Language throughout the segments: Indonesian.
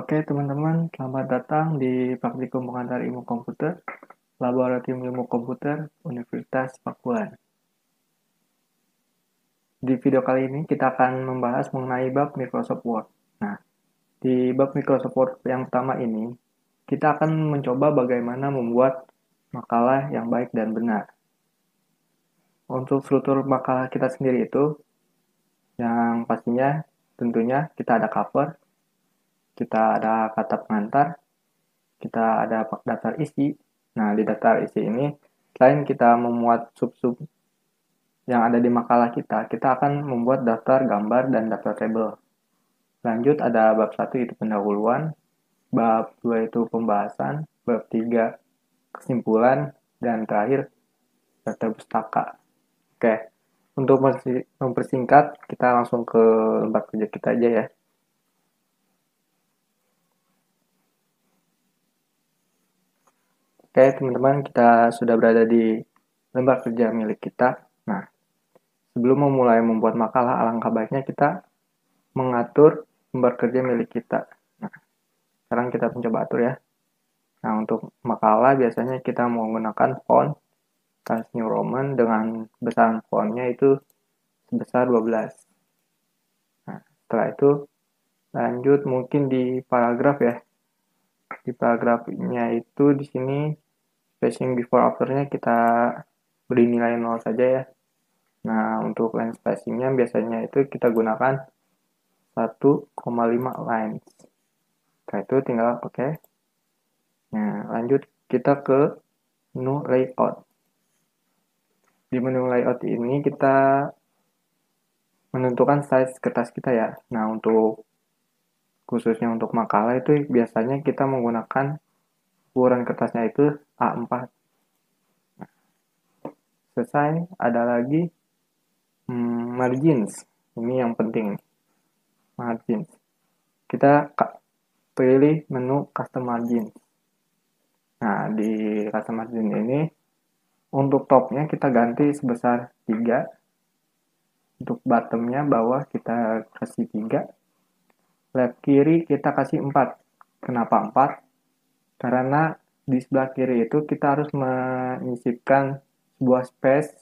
Oke, teman-teman, selamat datang di Praktikum Pengantar Ilmu Komputer, Laboratorium Ilmu Komputer, Universitas Pakuan. Di video kali ini kita akan membahas mengenai bab Microsoft Word. Nah, di bab Microsoft Word yang pertama ini, kita akan mencoba bagaimana membuat makalah yang baik dan benar. Untuk struktur makalah kita sendiri itu, yang pastinya tentunya kita ada cover, kita ada kata pengantar, kita ada daftar isi. Nah, di daftar isi ini, selain kita memuat sub-sub yang ada di makalah kita akan membuat daftar gambar dan daftar tabel. Lanjut, ada bab 1 itu pendahuluan, bab 2 itu pembahasan, bab 3 kesimpulan, dan terakhir daftar pustaka. Oke, untuk mempersingkat, kita langsung ke lembar kerja kita aja ya. Oke, teman-teman, kita sudah berada di lembar kerja milik kita. Nah, sebelum memulai membuat makalah, alangkah baiknya kita mengatur lembar kerja milik kita. Nah, sekarang kita mencoba atur ya. Nah, untuk makalah biasanya kita menggunakan font Times New Roman dengan besaran fontnya itu sebesar 12. Nah, setelah itu lanjut mungkin di paragraf ya. Di paragrafnya itu di sini spacing before after-nya kita beri nilai 0 saja ya. Nah, untuk line spacing-nya biasanya itu kita gunakan 1,5 lines. Setelah itu tinggal oke. Nah, lanjut kita ke menu layout. Di menu layout ini kita menentukan size kertas kita ya. Nah, untuk khususnya untuk makalah itu biasanya kita menggunakan ukuran kertasnya itu A4. Nah, selesai, ada lagi margins. Ini yang penting, margins. Kita pilih menu custom margin. Nah, di custom margin ini untuk topnya kita ganti sebesar 3. Untuk bottomnya bawah kita kasih 3. Left kiri kita kasih 4. Kenapa 4? Karena di sebelah kiri itu kita harus menyisipkan sebuah space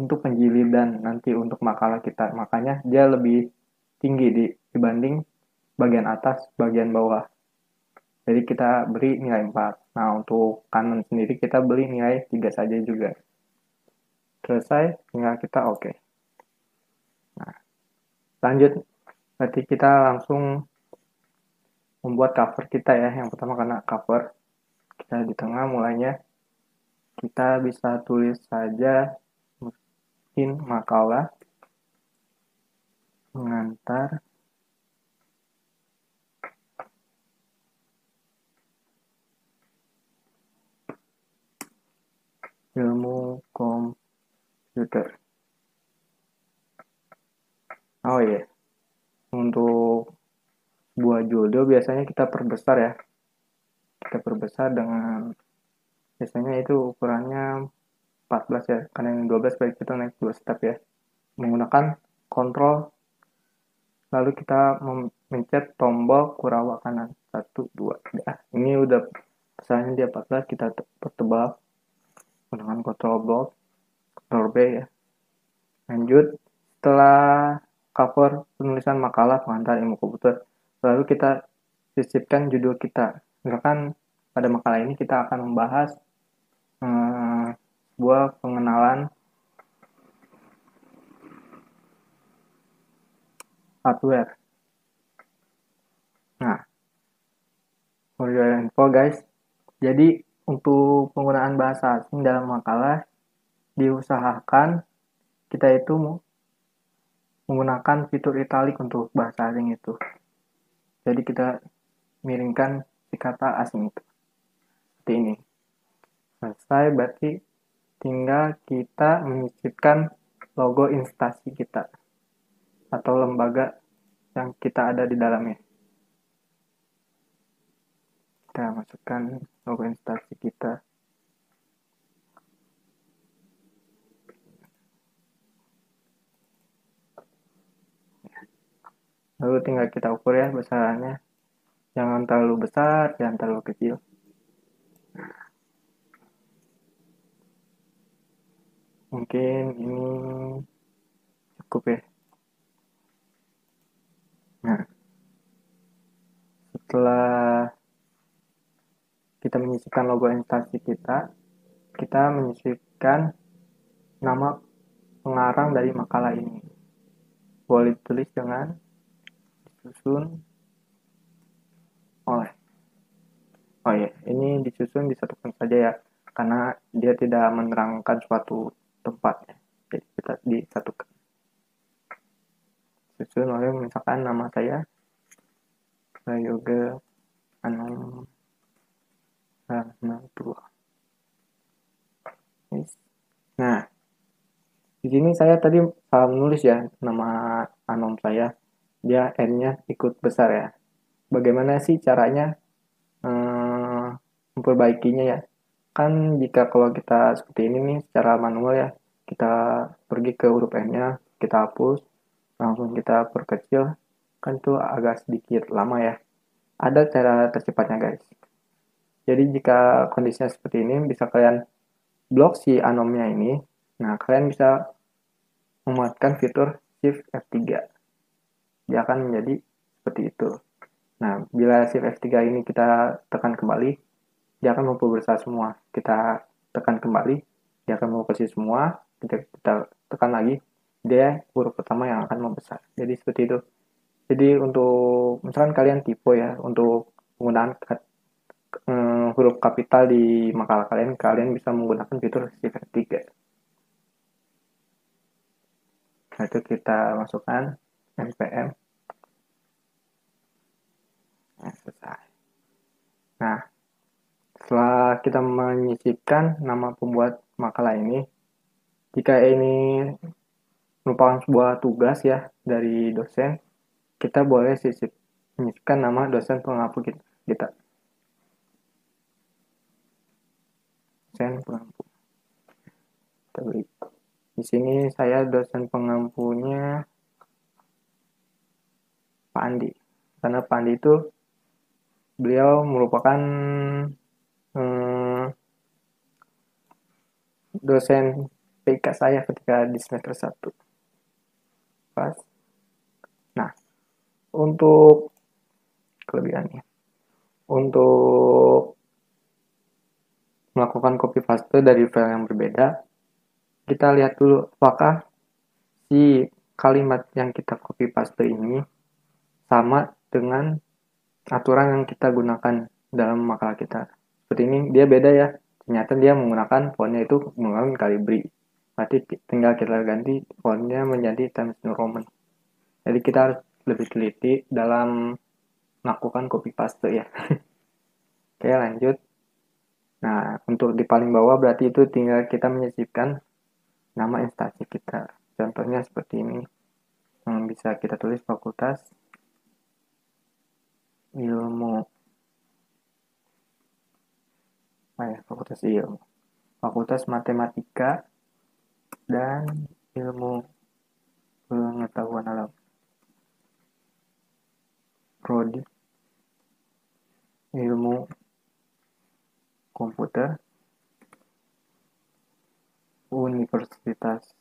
untuk penjilidan nanti untuk makalah kita. Makanya dia lebih tinggi dibanding bagian atas, bagian bawah. Jadi kita beri nilai 4. Nah, untuk kanan sendiri kita beri nilai 3 saja juga. Selesai, tinggal kita oke. Nah, lanjut, berarti kita langsung membuat cover kita ya. Yang pertama karena cover, kita di tengah mulainya. Kita bisa tulis saja mungkin makalah mengantar ilmu komputer. Oh iya, untuk buah judul biasanya kita perbesar ya. Kita perbesar dengan biasanya itu ukurannya 14 ya. Karena yang 12 baik kita naik 2 step ya. Menggunakan kontrol lalu kita mencet tombol kurawak kanan 1, 2. Ya, ini udah besarnya dia 14, kita pertebal menggunakan kontrol block, kontrol B ya. Lanjut, setelah cover penulisan makalah pengantar ilmu komputer, lalu kita sisipkan judul kita. Misalkan pada makalah ini kita akan membahas sebuah pengenalan hardware. Nah, for your info guys, jadi untuk penggunaan bahasa asing dalam makalah diusahakan kita itu menggunakan fitur italic untuk bahasa asing itu. Jadi kita miringkan si kata asing itu. Seperti ini. Selesai, berarti tinggal kita menyisipkan logo instansi kita atau lembaga yang kita ada di dalamnya. Kita masukkan logo instansi kita. Lalu tinggal kita ukur ya besarannya. Jangan terlalu besar, jangan terlalu kecil. Mungkin ini cukup ya. Nah, setelah kita menyisipkan logo instansi kita menyisipkan nama pengarang dari makalah ini. Boleh ditulis dengan disusun oleh. Oh ya, ini disusun disatukan saja ya, karena dia tidak menerangkan suatu tempat ya. Jadi kita disatukan. Disusun oleh misalkan nama saya Yoga Anum Rahmatua. Nah, di sini saya tadi salah menulis ya nama anom saya. Dia N-nya ikut besar ya. Bagaimana sih caranya memperbaikinya ya? Kan jika kalau kita seperti ini nih secara manual ya, kita pergi ke huruf N-nya, kita hapus, langsung kita perkecil, kan itu agak sedikit lama ya. Ada cara tercepatnya guys. Jadi jika kondisinya seperti ini, bisa kalian blok si anomnya ini. Nah, kalian bisa memanfaatkan fitur Shift F3. Dia akan menjadi seperti itu. Nah, bila Shift F3 ini kita tekan kembali, dia akan membesar semua. Kita tekan kembali, dia akan membesar semua. Kita tekan lagi, dia huruf pertama yang akan membesar. Jadi seperti itu. Jadi untuk misalkan kalian tipe ya, untuk penggunaan huruf kapital di makalah kalian, kalian bisa menggunakan fitur Shift F3. Nah, itu kita masukkan npm. Nah, selesai. Nah, setelah kita menyisipkan nama pembuat makalah ini, jika ini merupakan sebuah tugas ya dari dosen, kita boleh menyisipkan nama dosen pengampu kita. Dosen pengampu. Di sini saya dosen pengampunya Pak Andi. Karena Pak Andi itu beliau merupakan dosen PK saya ketika di semester 1. Pas. Nah, untuk kelebihannya. Untuk melakukan copy paste dari file yang berbeda, kita lihat dulu apakah si kalimat yang kita copy paste ini sama dengan aturan yang kita gunakan dalam makalah kita. Seperti ini dia beda ya. Ternyata dia menggunakan fontnya itu menggunakan Calibri. Berarti tinggal kita ganti fontnya menjadi Times New Roman. Jadi kita harus lebih teliti dalam melakukan copy paste ya. Oke, lanjut. Nah, untuk di paling bawah berarti itu tinggal kita menyisipkan nama instansi kita. Contohnya seperti ini. Bisa kita tulis fakultas ilmu. Fakultas ilmu. Fakultas matematika dan ilmu pengetahuan alam. Prodi ilmu komputer Universitas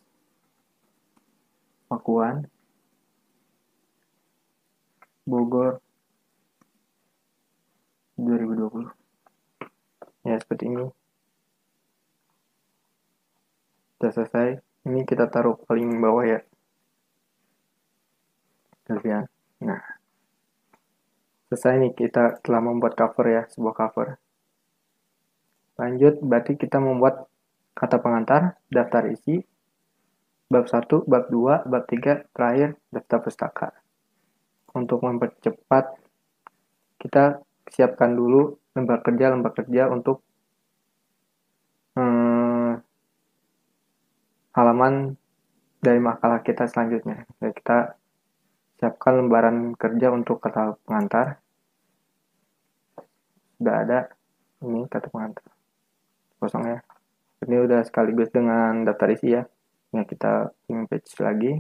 Pakuan Bogor 2020. Ya, seperti ini. Sudah selesai. Ini kita taruh paling bawah ya. Kalian. Nah, selesai nih kita telah membuat cover ya, sebuah cover. Lanjut, berarti kita membuat kata pengantar, daftar isi, bab 1, bab 2, bab 3, terakhir daftar pustaka. Untuk mempercepat, kita siapkan dulu lembar kerja untuk halaman dari makalah kita selanjutnya. Jadi kita siapkan lembaran kerja untuk kata pengantar. Sudah ada ini kata pengantar kosong ya. Ini udah sekaligus dengan daftar isi ya. Nah, kita page lagi.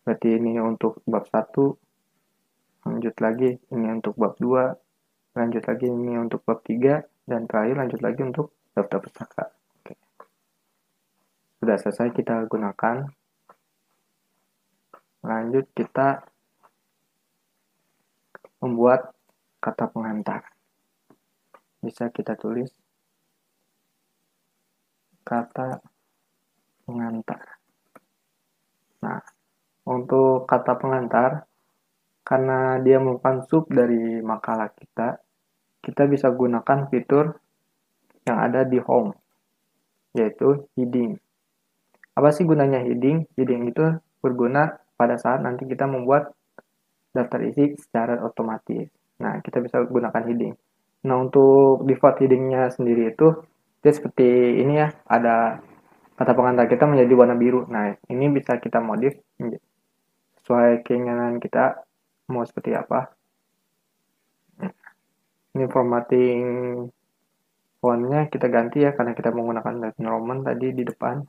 Berarti ini untuk bab 1 lanjut lagi ini untuk bab 2, lanjut lagi ini untuk bab 3, dan terakhir lanjut lagi untuk daftar pustaka. Oke. Sudah selesai kita gunakan. Lanjut kita membuat kata pengantar. Bisa kita tulis kata pengantar. Nah, untuk kata pengantar, karena dia merupakan sub dari makalah kita bisa gunakan fitur yang ada di home, yaitu heading. Apa sih gunanya heading? Heading itu berguna pada saat nanti kita membuat daftar isi secara otomatis. Nah, kita bisa gunakan heading. Nah, untuk default headingnya sendiri itu dia seperti ini ya, ada kata pengantar kita menjadi warna biru. Nah, ini bisa kita modif sesuai keinginan kita mau seperti apa. Ini formatting fontnya kita ganti ya, karena kita menggunakan Times Roman tadi di depan.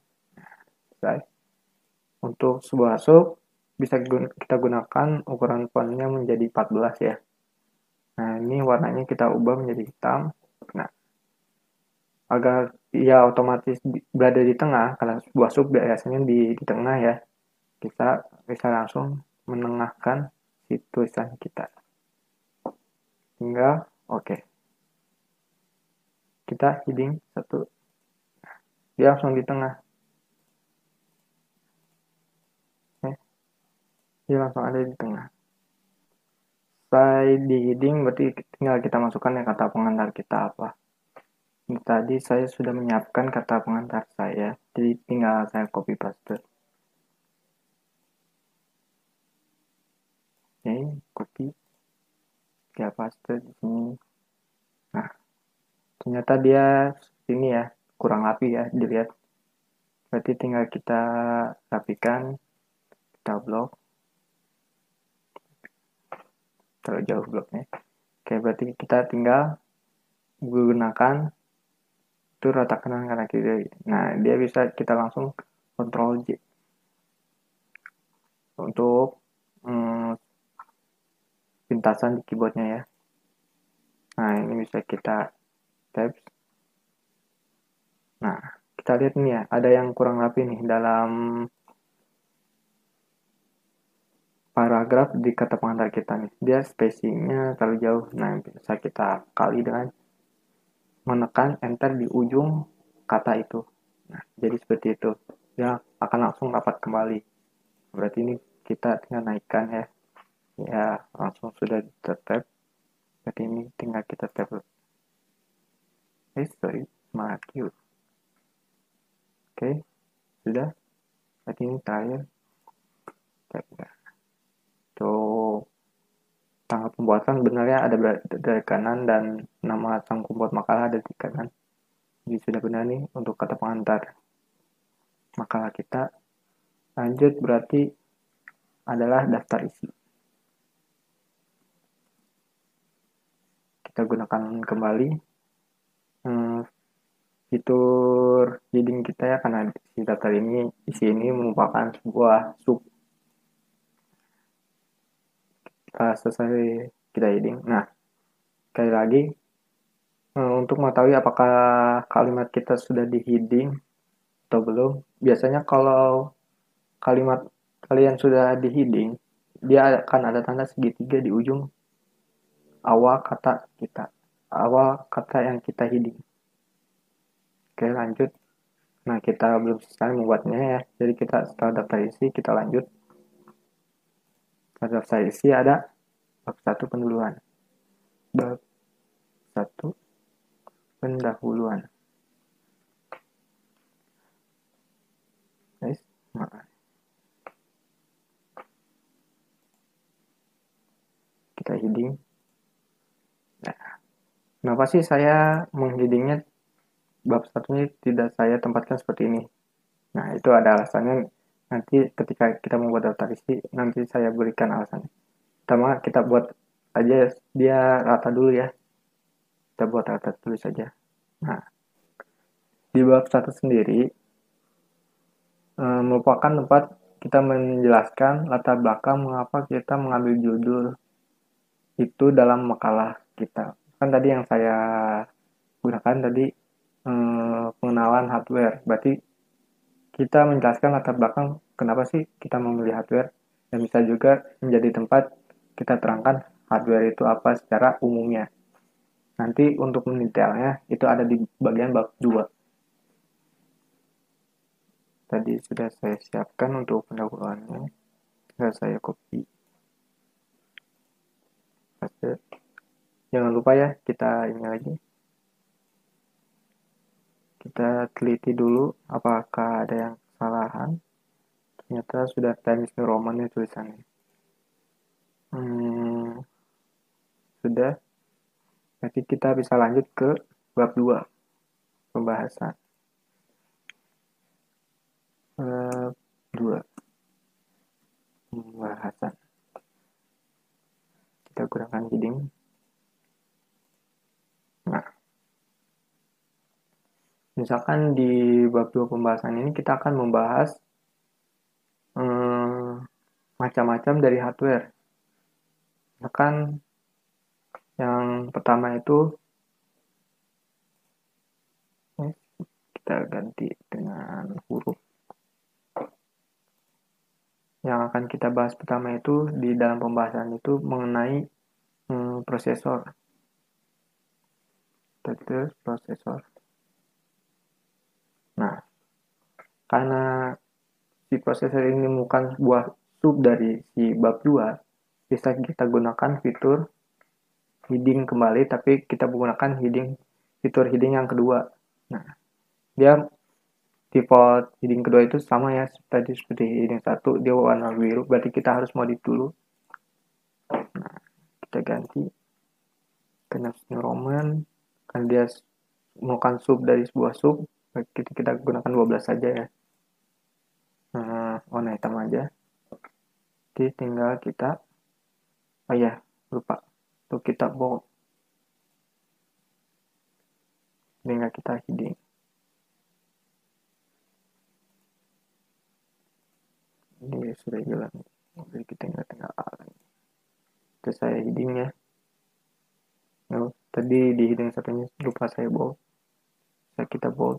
Untuk sebuah sub bisa kita gunakan ukuran fontnya menjadi 14 ya. Nah, ini warnanya kita ubah menjadi hitam. Nah, agar ia otomatis berada di tengah, karena sebuah sub biasanya di tengah ya, kita bisa langsung menengahkan si tulisan kita. Tinggal oke. Kita heading 1. Dia langsung di tengah. Dia langsung ada di tengah. Setelah di heading berarti tinggal kita masukkan ya kata pengantar kita apa. Tadi saya sudah menyiapkan kata pengantar saya, jadi tinggal saya copy paste. Oke, copy, ya paste di sini. Nah, ternyata dia ini ya kurang rapi ya, dilihat. Berarti tinggal kita rapikan, kita blok, terlalu jauh bloknya. Oke, berarti kita tinggal gunakan itu rata kanan kiri. Nah, dia bisa kita langsung Ctrl J untuk pintasan di keyboardnya ya. Nah, ini bisa kita tabs. Nah, kita lihat nih ya, ada yang kurang rapi nih dalam paragraf di kata pengantar kita nih. Dia spacingnya terlalu jauh. Nah, bisa kita kali dengan menekan enter di ujung kata itu. Nah, jadi seperti itu. Dia akan langsung dapat kembali. Berarti ini kita tinggal naikkan ya. Ya, langsung sudah di-tab. Berarti ini tinggal kita tab. Sorry, smart cue. Oke, sudah. Berarti ini terakhir. Tab. Untuk tanggal pembuatan sebenarnya ada dari kanan dan nama sang pembuat makalah ada di kanan. Jadi sudah benar nih untuk kata pengantar makalah kita. Lanjut berarti adalah daftar isi. Kita gunakan kembali fitur heading kita ya, karena si daftar ini isi ini merupakan sebuah sub. Selesai kita heading. Nah, sekali lagi untuk mengetahui apakah kalimat kita sudah di heading atau belum, biasanya kalau kalimat kalian sudah di heading, dia akan ada tanda segitiga di ujung awal kata kita, awal kata yang kita heading. Oke, lanjut. Nah, kita belum selesai membuatnya ya, jadi kita setelah daftar isi kita lanjut. Pada daftar isi ada bab 1 pendahuluan, bab 1 pendahuluan. Guys, kita heading. Nah, kenapa sih saya mengheadingnya bab 1 ini tidak saya tempatkan seperti ini? Nah, itu ada alasannya. Nanti ketika kita membuat daftar isi, nanti saya berikan alasannya. Pertama, kita buat aja dia rata dulu ya. Kita buat rata dulu saja. Nah, di bab 1 sendiri merupakan tempat kita menjelaskan latar belakang mengapa kita mengambil judul itu dalam makalah kita. Kan tadi yang saya gunakan tadi pengenalan hardware. Berarti kita menjelaskan latar belakang kenapa sih kita memilih hardware, dan bisa juga menjadi tempat kita terangkan hardware itu apa secara umumnya. Nanti untuk mendetailnya itu ada di bagian bab 2. Tadi sudah saya siapkan untuk pendahuluannya. Tinggal saya copy. Jangan lupa ya, kita ini lagi. Kita teliti dulu apakah ada yang kesalahan. Ternyata sudah Times New Roman ya tulisannya. Sudah. Nanti kita bisa lanjut ke bab 2 pembahasan. Bab 2 pembahasan. Kita gunakan heading. Nah, misalkan di bab 2 pembahasan ini kita akan membahas macam-macam dari hardware. Misalkan yang pertama itu kita ganti dengan huruf. Yang akan kita bahas pertama itu di dalam pembahasan itu mengenai prosesor. Terus prosesor. Nah, karena si prosesor ini bukan sebuah sub dari si bab 2, bisa kita gunakan fitur heading kembali, tapi kita menggunakan fitur heading yang kedua. Nah, dia default heading kedua itu sama ya tadi seperti heading 1, dia warna biru, berarti kita harus modif dulu. Nah, kita ganti ke New Roman, kan dia merupakan sub dari sebuah sub, kita gunakan 12 saja ya. Warna hitam aja. Jadi tinggal kita lupa tuh, kita bold, tinggal kita heading. Ini sudah hilang, jadi kita tinggal A lagi. Terus saya headingnya. Tadi di heading satunya lupa saya bold, kita bold.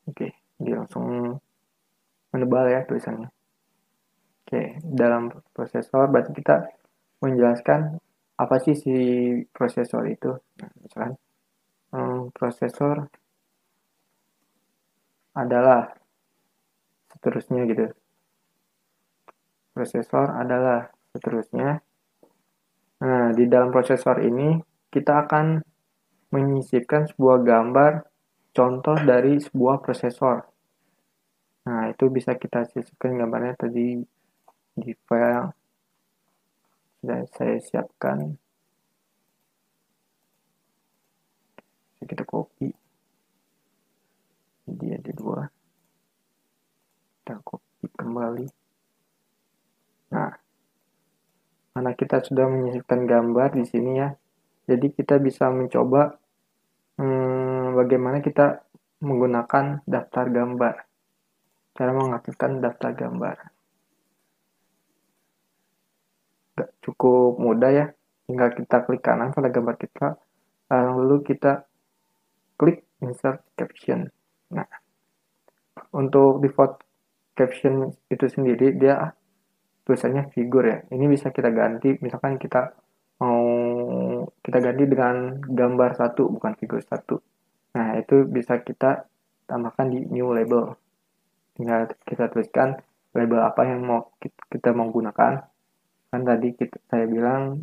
Oke, dia langsung menebal ya tulisannya. Oke, dalam prosesor berarti kita menjelaskan apa sih si prosesor itu. Nah, misalkan prosesor adalah seterusnya gitu. Prosesor adalah seterusnya. Nah, di dalam prosesor ini kita akan menyisipkan sebuah gambar contoh dari sebuah prosesor. Nah, itu bisa kita sisipkan gambarnya tadi di file. Sudah saya siapkan. Kita copy. Jadi ada 2. Kita copy kembali. Nah, karena kita sudah menyisipkan gambar di sini ya, jadi kita bisa mencoba bagaimana kita menggunakan daftar gambar. Cara mengaktifkan daftar gambar. Cukup mudah ya, tinggal kita klik kanan pada gambar kita, lalu kita klik insert caption. Nah, untuk default caption itu sendiri dia tulisannya figur ya. Ini bisa kita ganti, misalkan kita mau kita ganti dengan gambar 1 bukan figur 1. Nah, itu bisa kita tambahkan di new label. Tinggal kita tuliskan label apa yang mau kita mau gunakan. Kan tadi saya bilang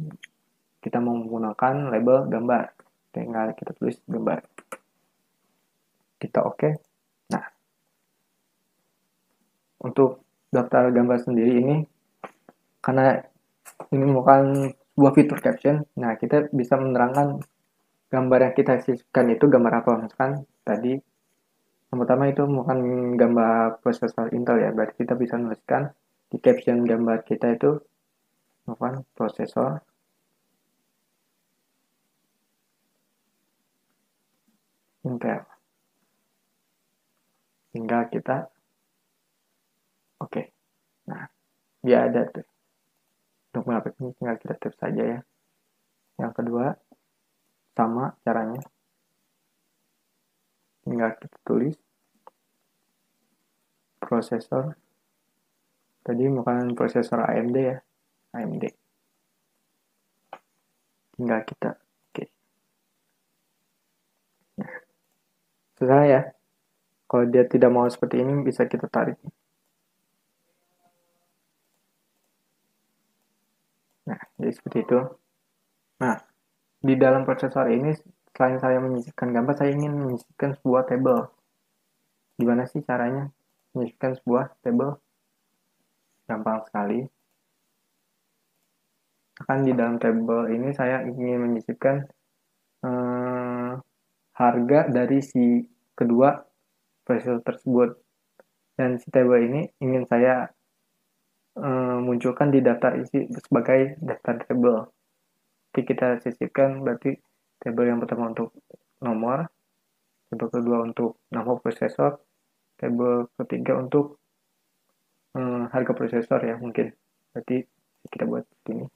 kita mau menggunakan label gambar. Tinggal kita tulis gambar. Kita oke. Nah, untuk daftar gambar sendiri ini, karena ini bukan sebuah fitur caption, nah kita bisa menerangkan gambar yang kita sisipkan itu gambar apa. Misalkan tadi yang pertama itu bukan gambar prosesor Intel ya, berarti kita bisa menuliskan di caption gambar kita itu bukan prosesor Intel. Tinggal kita oke. Nah, dia ada tuh. Untuk mendapatkan tinggal kita tap saja ya. Yang kedua, sama caranya. Tinggal kita tulis prosesor. Tadi bukan prosesor AMD ya, AMD. Tinggal kita oke. Nah, selesai ya. Kalau dia tidak mau seperti ini, bisa kita tarik. Nah, jadi seperti itu. Nah, di dalam prosesor ini, selain saya menyisipkan gambar, saya ingin menyisipkan sebuah table. Gimana sih caranya menyisipkan sebuah table? Gampang sekali. Akan di dalam table ini saya ingin menyisipkan harga dari si kedua prosesor tersebut. Dan si table ini ingin saya munculkan di daftar isi sebagai daftar table. Jadi kita sisipkan berarti table yang pertama untuk nomor, table kedua untuk nama prosesor, table ketiga untuk harga prosesor ya mungkin. Berarti kita buat ini.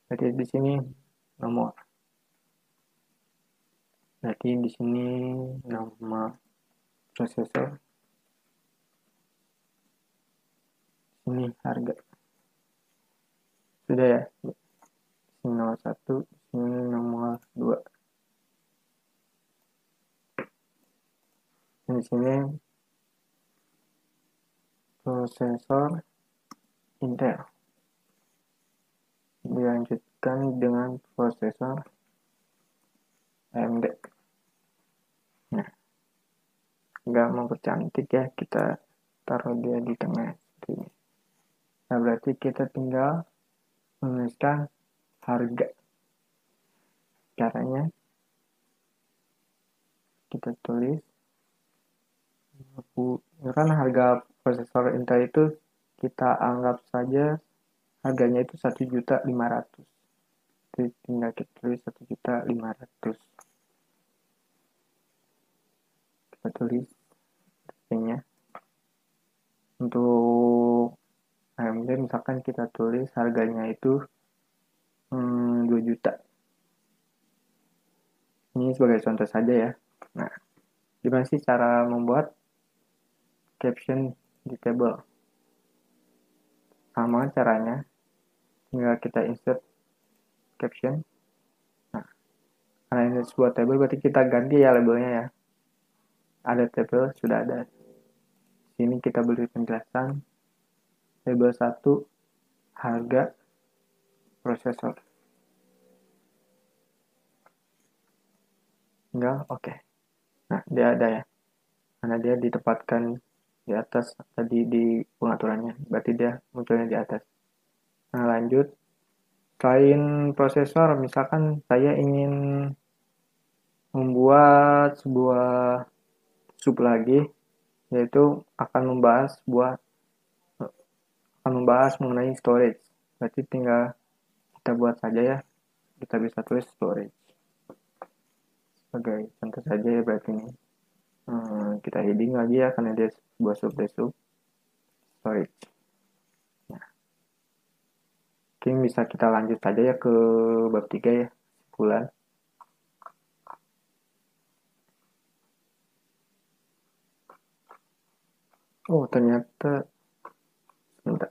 Berarti di sini nomor. Berarti di sini nama prosesor. Ini harga. Sudah ya. Sini nomor 1, sini nomor 2. Di sini prosesor Intel. Dilanjutkan dengan prosesor AMD. Nah, nggak mempercantik ya, kita taruh dia di tengah. Nah, berarti kita tinggal menuliskan harga. Caranya kita tulis kan harga prosesor Intel itu kita anggap saja harganya itu 1.500.000. Jadi tinggal kita tulis 1.500.000. Kita tulis harganya. Untuk AMD misalkan kita tulis harganya itu 2 juta. Ini sebagai contoh saja ya. Nah, gimana sih cara membuat caption di table? Sama caranya, tinggal kita insert caption. Nah, karena ini sebuah table berarti kita ganti ya labelnya ya. Ada table, sudah ada. Sini kita beri penjelasan. Table 1, harga prosesor. Tinggal oke. Nah, dia ada ya. Karena dia ditempatkan di atas tadi di pengaturannya. Berarti dia munculnya di atas. Nah, lanjut. Selain prosesor, misalkan saya ingin membuat sebuah sub lagi, yaitu akan membahas mengenai storage. Berarti tinggal kita buat saja ya. Kita bisa tulis storage. Sebagai contoh saja ya berarti ini. Kita heading lagi ya karena dia sebuah sub storage. Nah, mungkin bisa kita lanjut saja ya ke bab 3 ya, kesimpulan. Oh, ternyata sebentar.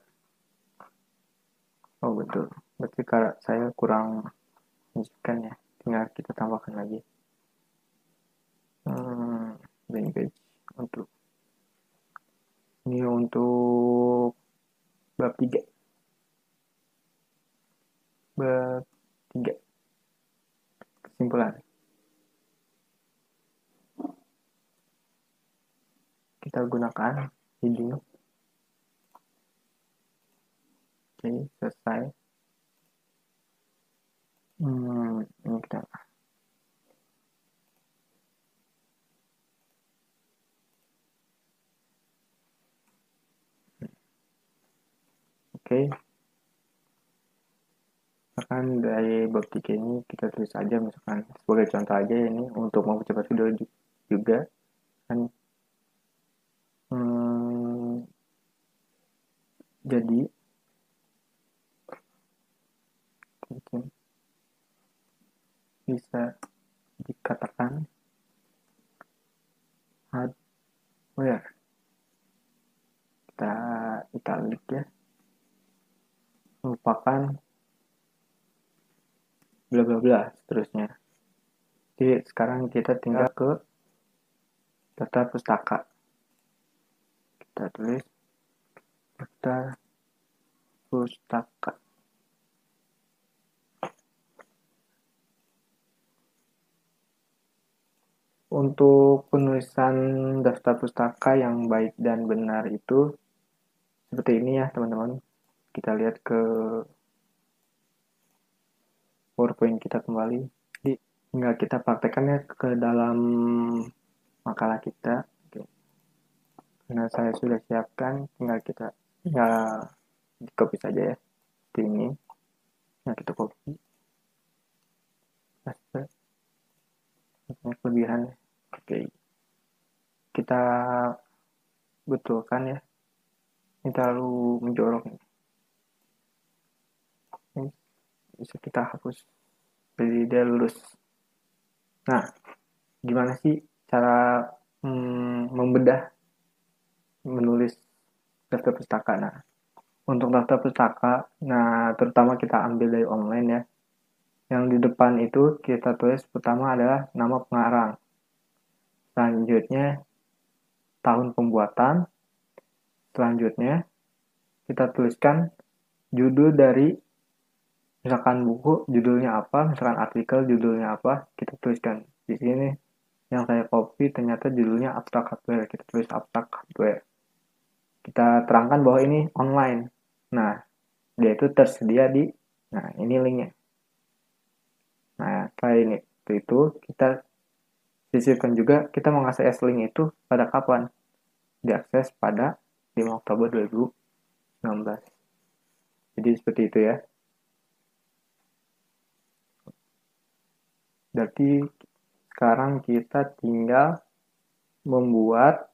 Oh, betul. Berarti kalau saya kurang menunjukkan ya. Tinggal kita tambahkan lagi. Language untuk ini untuk bab 3. Bab 3. Kesimpulan. Kita gunakan heading. Oke, selesai. Ini kita oke. Misalkan dari bab 3 ini kita tulis aja misalkan sebagai contoh aja ini untuk mempercepat video juga kan jadi mungkin bisa dikatakan hardware. Kita italic ya, merupakan bla bla bla seterusnya. Jadi sekarang kita tinggal ke daftar pustaka. Kita tulis daftar pustaka. Untuk penulisan daftar pustaka yang baik dan benar itu seperti ini ya teman-teman. Kita lihat ke PowerPoint kita kembali. Jadi tinggal kita praktekkannya ke dalam makalah kita. Oke. Karena saya sudah siapkan, tinggal kita di copy saja ya. Seperti ini. Nah, kita copy. Paste. Kelebihan. Oke. Kita betulkan ya. Ini terlalu menjorok ini. Bisa kita hapus. Jadi dia lurus. Nah, gimana sih cara membedah menulis daftar pustaka? Nah, untuk daftar pustaka, nah terutama kita ambil dari online ya. Yang di depan itu kita tulis pertama adalah nama pengarang. Selanjutnya tahun pembuatan. Selanjutnya kita tuliskan judul dari misalkan buku judulnya apa, misalkan artikel judulnya apa, kita tuliskan di sini. Yang saya copy ternyata judulnya abstrak hardware, kita tulis abstrak hardware. Kita terangkan bahwa ini online. Nah, dia itu tersedia di, nah ini linknya. Nah, setelah ini itu kita sisipkan juga kita mau ngasih link itu pada kapan? Diakses pada 5 Oktober 2019. Jadi seperti itu ya. Berarti sekarang kita tinggal membuat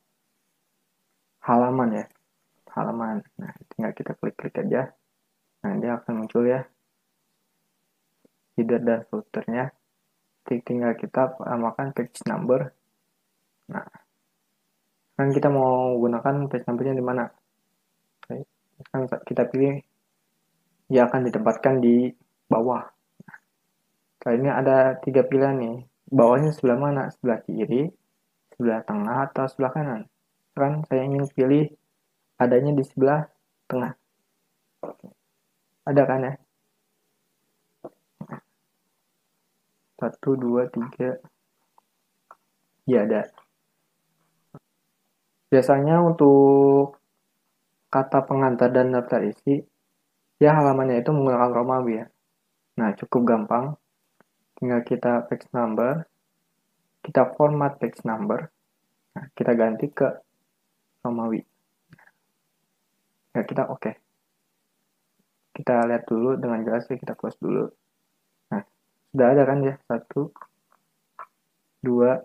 halaman ya. Halaman. Nah, tinggal kita klik-klik aja. Nah, dia akan muncul ya. Header dan footernya. Tinggal kita tambahkan page number. Nah, kan kita mau gunakan page numbernya di mana? Oke. Kan kita pilih dia akan ditempatkan di bawah. Kali ini ada 3 pilihan nih. Bawahnya sebelah mana? Sebelah kiri, sebelah tengah, atau sebelah kanan? Kan saya ingin pilih adanya di sebelah tengah. Ada kan ya? 1, 2, 3. Ya ada. Biasanya untuk kata pengantar dan daftar isi, ya halamannya itu menggunakan Romawi ya. Nah, cukup gampang. Tinggal kita page number, kita format page number, nah, kita ganti ke Romawi. Ya, kita oke. Kita lihat dulu dengan jelas ya, kita close dulu. Nah, sudah ada kan ya? 1, 2,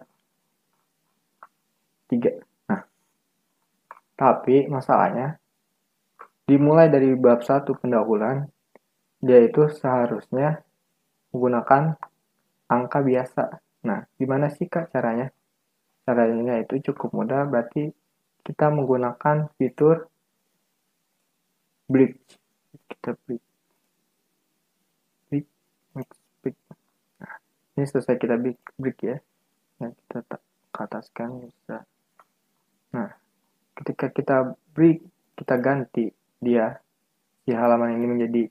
3. Nah, tapi masalahnya dimulai dari bab 1 pendahuluan, dia itu seharusnya menggunakan angka biasa. Nah, gimana sih Kak caranya? Caranya itu cukup mudah, berarti kita menggunakan fitur bridge. Kita bridge. Nah, ini selesai kita bridge ya. Nah, kita ke ataskan bisa. Nah, ketika kita bridge, kita ganti dia di halaman ini menjadi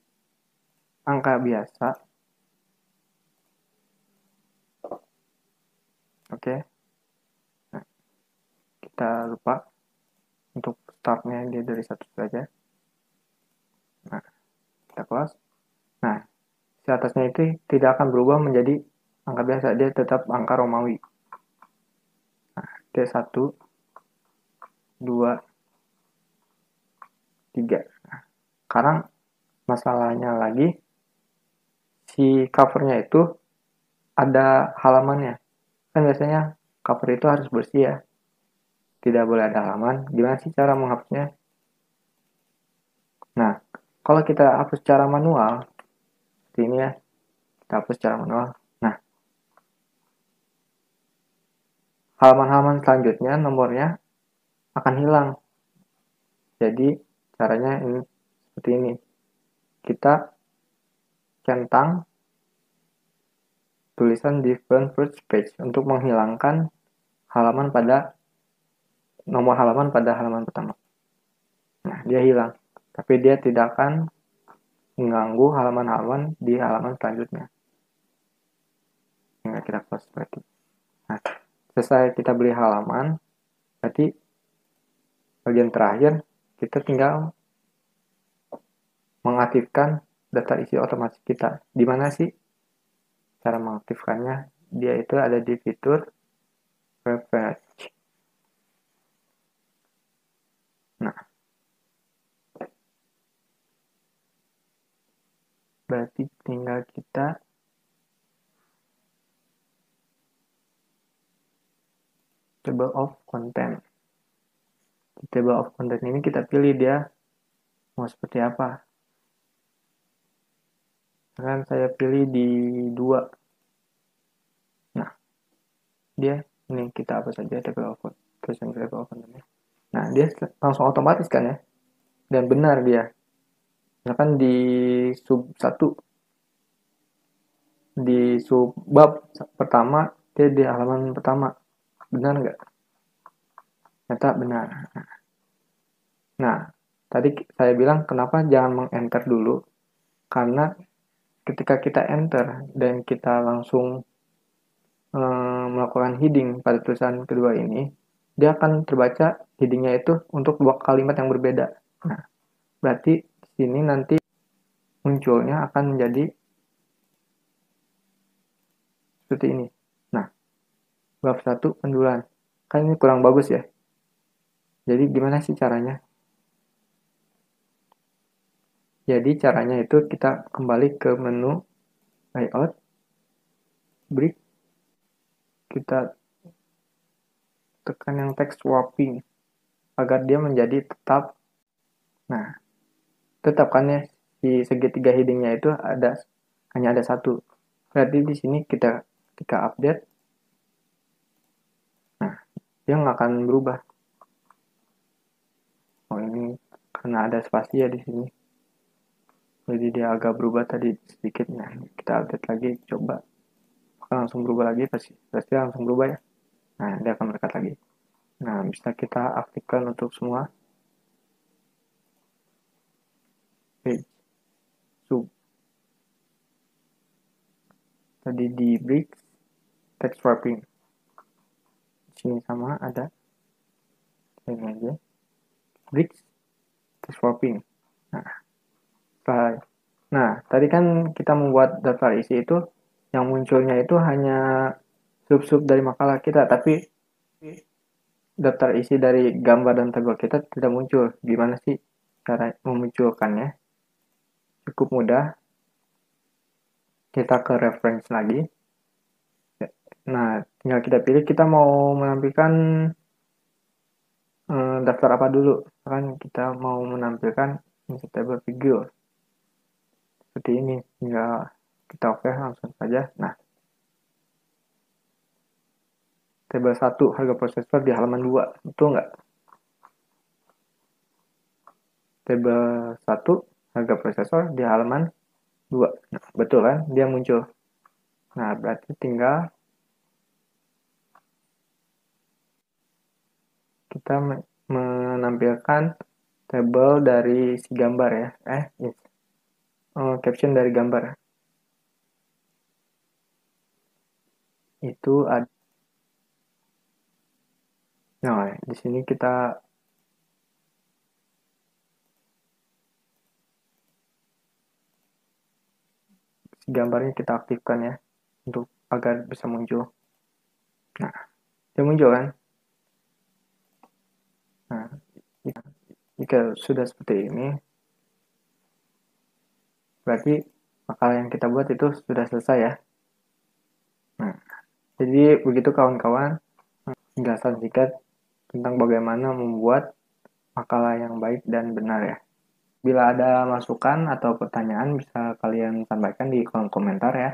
angka biasa. Oke. Nah, kita lupa untuk startnya dia dari 1 saja. Nah, kita close. Nah, di atasnya itu tidak akan berubah menjadi angka biasa, dia tetap angka Romawi. Nah, dia 1, 2, 3. Nah, sekarang masalahnya lagi, si covernya itu ada halamannya. Kan biasanya cover itu harus bersih ya. Tidak boleh ada halaman. Gimana sih cara menghapusnya? Nah, kalau kita hapus secara manual, seperti ini ya. Kita hapus secara manual. Nah, halaman-halaman selanjutnya nomornya akan hilang. Jadi caranya ini seperti ini. Kita centang tulisan different first page untuk menghilangkan nomor halaman pada halaman pertama. Nah, dia hilang. Tapi dia tidak akan mengganggu halaman-halaman di halaman selanjutnya. Tinggal kita close berarti. Nah, selesai kita beli halaman, berarti bagian terakhir kita tinggal mengaktifkan daftar isi otomatis kita. Di mana sih cara mengaktifkannya? Dia itu ada di fitur Refresh. Nah, berarti tinggal kita table of content. Di table of content ini kita pilih dia mau seperti apa. Sekarang saya pilih di 2. Nah, dia ini kita apa saja table of content. Nah, dia langsung otomatis kan ya. Dan benar dia. Misalkan di sub 1, di sub bab pertama, dia di halaman pertama. Benar nggak? Ternyata benar. Nah, tadi saya bilang kenapa jangan meng-enter dulu. Karena ketika kita enter dan kita langsung melakukan heading pada tulisan kedua ini, dia akan terbaca headingnya itu untuk 2 kalimat yang berbeda. Nah, berarti di sini nanti munculnya akan menjadi seperti ini. Nah, bab 1 pendulan. Kan ini kurang bagus ya. Jadi gimana sih caranya? Jadi caranya itu kita kembali ke menu layout, break, kita tekan yang text swapping agar dia menjadi tetap. Nah, tetap kan ya di segitiga headingnya itu hanya ada 1. Berarti di sini ketika update, nah dia nggak akan berubah. Oh, ini karena ada spasi ya di sini. Jadi dia agak berubah tadi sedikit. Nah, kita update lagi, coba. Akan langsung berubah lagi, pasti langsung berubah ya. Nah, dia akan mendekat lagi. Nah, bisa kita aktifkan untuk semua. Page sub. Tadi di break text wrapping. Di sini sama ada. Ini aja. Break text wrapping. Nah, tadi kan kita membuat daftar isi itu yang munculnya itu hanya sub-sub dari makalah kita, tapi daftar isi dari gambar dan tabel kita tidak muncul. Gimana sih cara memunculkannya? Cukup mudah. Kita ke reference lagi. Nah, tinggal kita pilih kita mau menampilkan daftar apa dulu. Kan kita mau menampilkan table figure. Seperti ini. Tinggal kita oke langsung saja. Nah, tabel 1 harga prosesor di halaman 2. Betul nggak? Tabel 1 harga prosesor di halaman 2. Nah, betul kan? Dia muncul. Nah, berarti tinggal kita menampilkan tabel dari si gambar ya. Caption dari gambar. Itu ada. Nah, di sini kita gambarnya kita aktifkan ya untuk agar bisa muncul. Nah, dia muncul kan? Nah, jika sudah seperti ini, berarti makalah yang kita buat itu sudah selesai ya. Nah, jadi begitu kawan-kawan penjelasan singkat tentang bagaimana membuat makalah yang baik dan benar ya. Bila ada masukan atau pertanyaan bisa kalian sampaikan di kolom komentar ya.